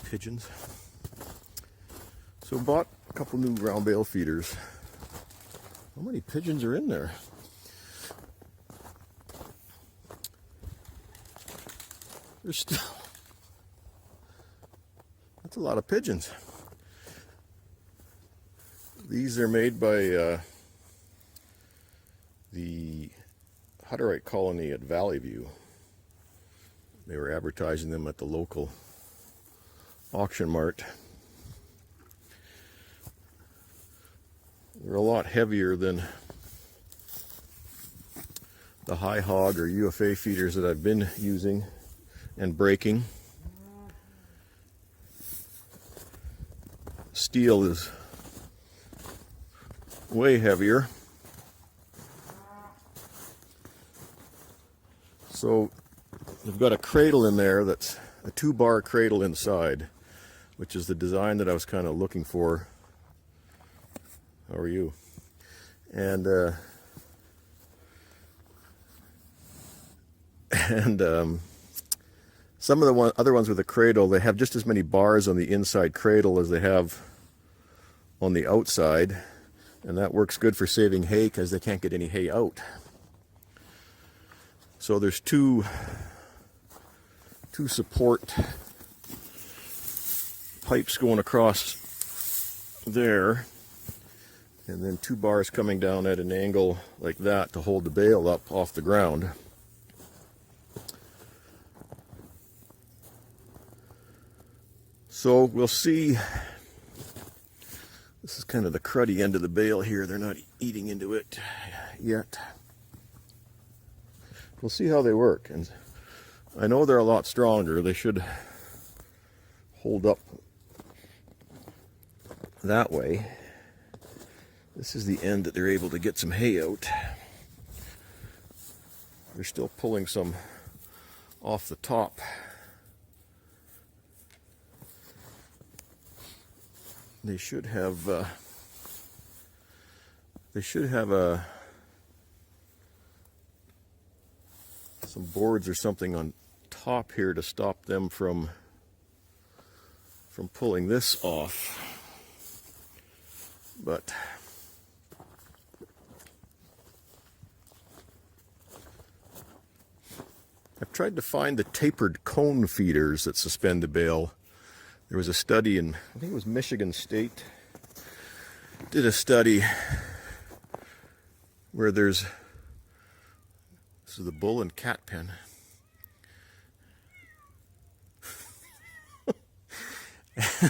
pigeons. So bought a couple new round bale feeders. How many pigeons are in there? There's still... That's a lot of pigeons. These are made by the Hutterite colony at Valley View. They were advertising them at the local auction mart. They're a lot heavier than the high hog or UFA feeders that I've been using and breaking. Steel is way heavier. So they've got a cradle in there that's a 2-bar cradle inside, which is the design that I was kind of looking for. How are you? And some of the other ones with a cradle, they have just as many bars on the inside cradle as they have on the outside, and that works good for saving hay because they can't get any hay out. So there's two support pipes going across there, and then 2 bars coming down at an angle like that to hold the bale up off the ground. So we'll see. This is kind of the cruddy end of the bale here. They're not eating into it yet. We'll see how they work. And I know they're a lot stronger. They should hold up that way. This is the end that they're able to get some hay out. They're still pulling some off the top. They should have some boards or something on top here to stop them from pulling this off. But I've tried to find the tapered cone feeders that suspend the bale. There was a study in, I think it was Michigan State, did a study where this is the bull and cat pen.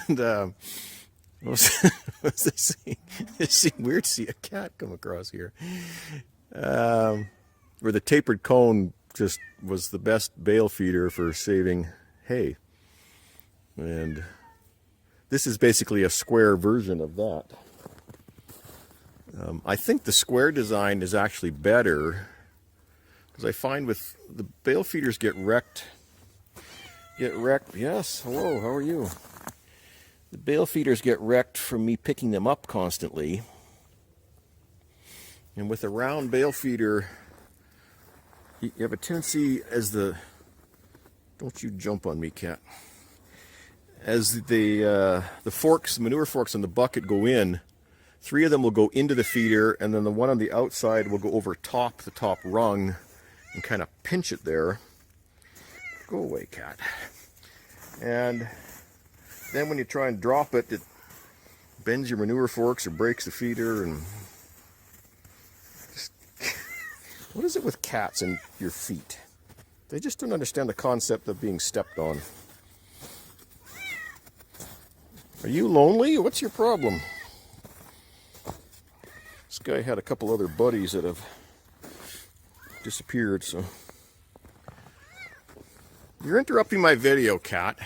And what was they saying? It seemed weird to see a cat come across here. Where the tapered cone just was the best bale feeder for saving hay. And this is basically a square version of that. I think the square design is actually better, because I find with the bale feeders get wrecked. Yes, hello, how are you? The bale feeders get wrecked from me picking them up constantly. And with a round bale feeder, you have a tendency as the... Don't you jump on me, cat. As the forks, the manure forks on the bucket go in, 3 of them will go into the feeder, and then the one on the outside will go over the top rung, and kind of pinch it there. Go away, cat. And then when you try and drop it, it bends your manure forks or breaks the feeder. And just, what is it with cats and your feet? They just don't understand the concept of being stepped on. Are you lonely? What's your problem? This guy had a couple other buddies that have disappeared, so... You're interrupting my video, cat.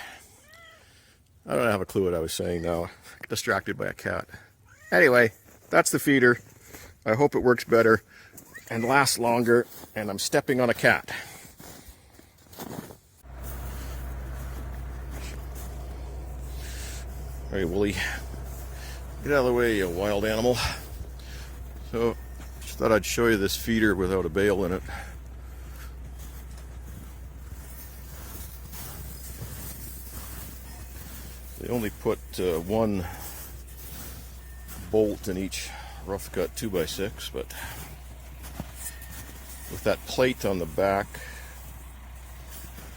I don't have a clue what I was saying now. Distracted by a cat. Anyway, that's the feeder. I hope it works better and lasts longer, and I'm stepping on a cat. All right, Wooly, get out of the way, you wild animal. So, just thought I'd show you this feeder without a bale in it. only put one bolt in each rough cut 2x6, but with that plate on the back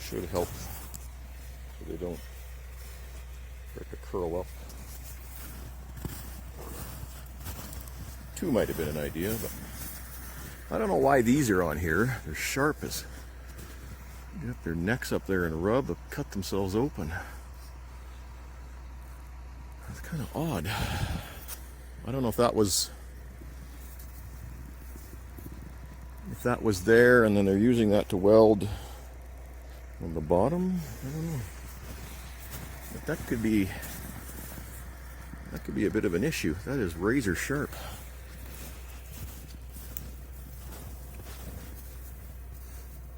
should help so they don't start to curl up. Two might have been an idea, but I don't know why these are on here. They're sharp as get their necks up there and rub, but cut themselves open. That's kind of odd. I don't know if that was there and then they're using that to weld on the bottom. I don't know. But that could be a bit of an issue. That is razor sharp.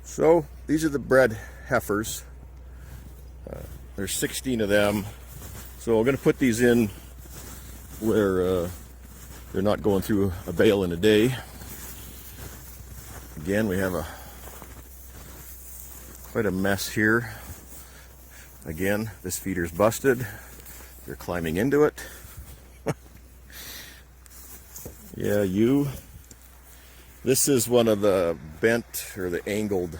So these are the bred heifers. There's 16 of them. So I'm going to put these in where they're not going through a bale in a day. Again, we have quite a mess here. Again, this feeder's busted. They're climbing into it. Yeah, you. This is one of the bent or the angled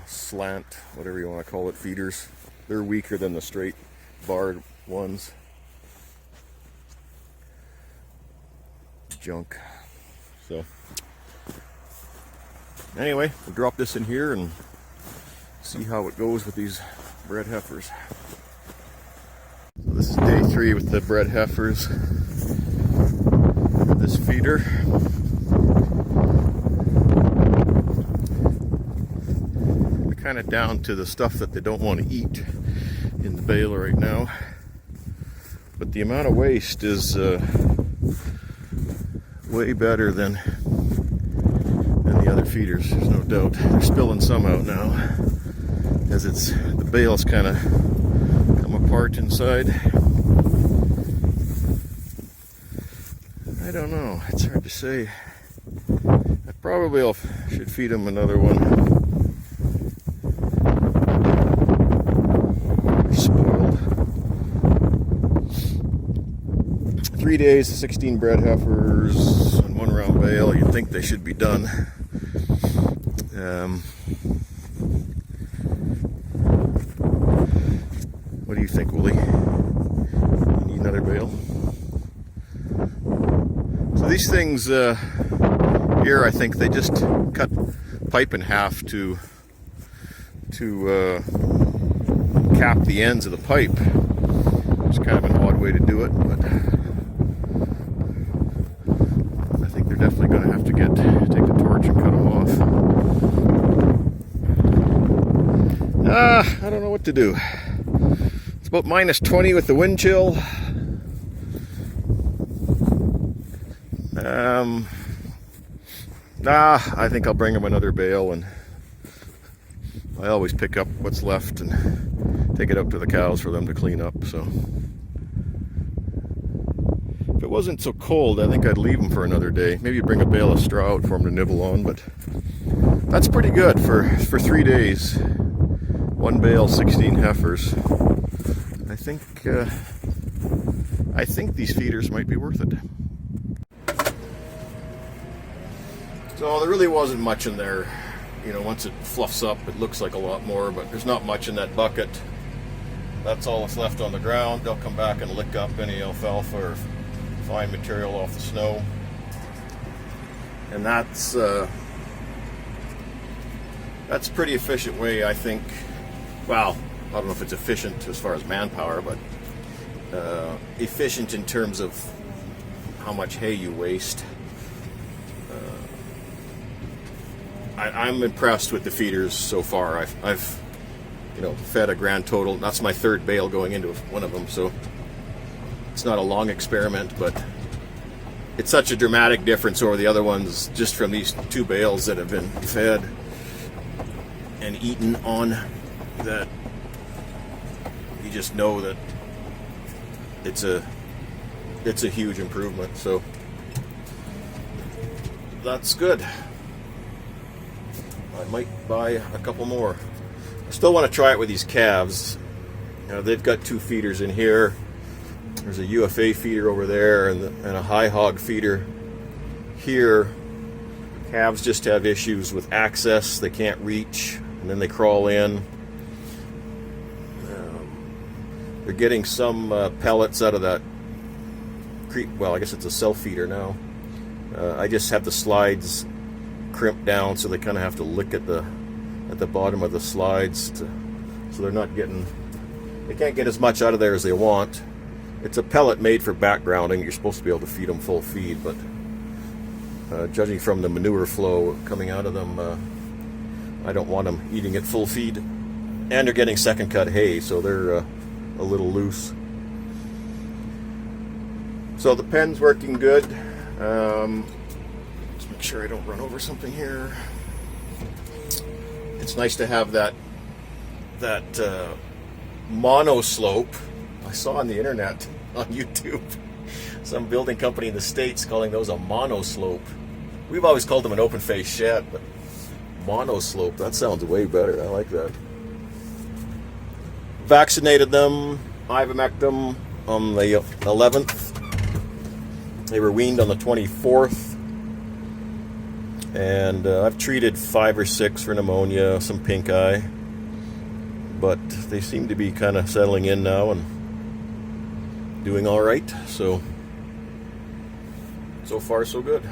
slant, whatever you want to call it, feeders. They're weaker than the straight barred ones. Junk. So anyway, we'll drop this in here and see how it goes with these bred heifers. So this is day 3 with the bred heifers. This feeder. We're kind of down to the stuff that they don't want to eat in the bale right now. But the amount of waste is way better than the other feeders, there's no doubt. They're spilling some out now as the bale's kind of come apart inside. I don't know, it's hard to say. I probably should feed them another one. They're spoiled. 3 days, 16 bred heifers, and 1 round bale. You'd think they should be done. What do you think, Willie? You need another bale? So these things here, I think they just cut pipe in half to cap the ends of the pipe. It's kind of an odd way to do it, but I think they're definitely going to have to take the torch and cut them off. I don't know what to do. It's about -20 with the wind chill. I think I'll bring them another bale, and I always pick up what's left and take it up to the cows for them to clean up. So if it wasn't so cold, I think I'd leave them for another day. Maybe bring a bale of straw out for them to nibble on, but that's pretty good for 3 days. 1 bale, 16 heifers. I think these feeders might be worth it. So there really wasn't much in there. You know, once it fluffs up, it looks like a lot more, but there's not much in that bucket. That's all that's left on the ground. They'll come back and lick up any alfalfa or fine material off the snow. And that's a pretty efficient way, I think. Well, I don't know if it's efficient as far as manpower, but efficient in terms of how much hay you waste. I'm impressed with the feeders so far. I've fed a grand total. That's my 3rd bale going into one of them, so it's not a long experiment, but it's such a dramatic difference over the other ones just from these 2 bales that have been fed and eaten on, that you just know that it's a huge improvement. So that's good. I might buy a couple more. I still want to try it with these calves. They've got 2 feeders in here. There's a UFA feeder over there and a high hog feeder here. Calves just have issues with access. They can't reach, and then they crawl in. They're getting some pellets out of that creep. Well, I guess it's a self feeder now. I just have the slides crimped down, so they kind of have to lick at the bottom of the slides, so they're not getting. They can't get as much out of there as they want. It's a pellet made for backgrounding. You're supposed to be able to feed them full feed, but judging from the manure flow coming out of them, I don't want them eating it full feed. And they're getting second cut hay, so they're a little loose. So the pen's working good. Let's make sure I don't run over something here. It's nice to have that mono slope. I saw on the internet, on YouTube, some building company in the States calling those a mono slope. We've always called them an open face shed, but mono slope, that sounds way better. I like that. Vaccinated them, ivermected them on the 11th. They were weaned on the 24th. And I've treated 5 or 6 for pneumonia, some pink eye. But they seem to be kind of settling in now and doing all right. So far, so good.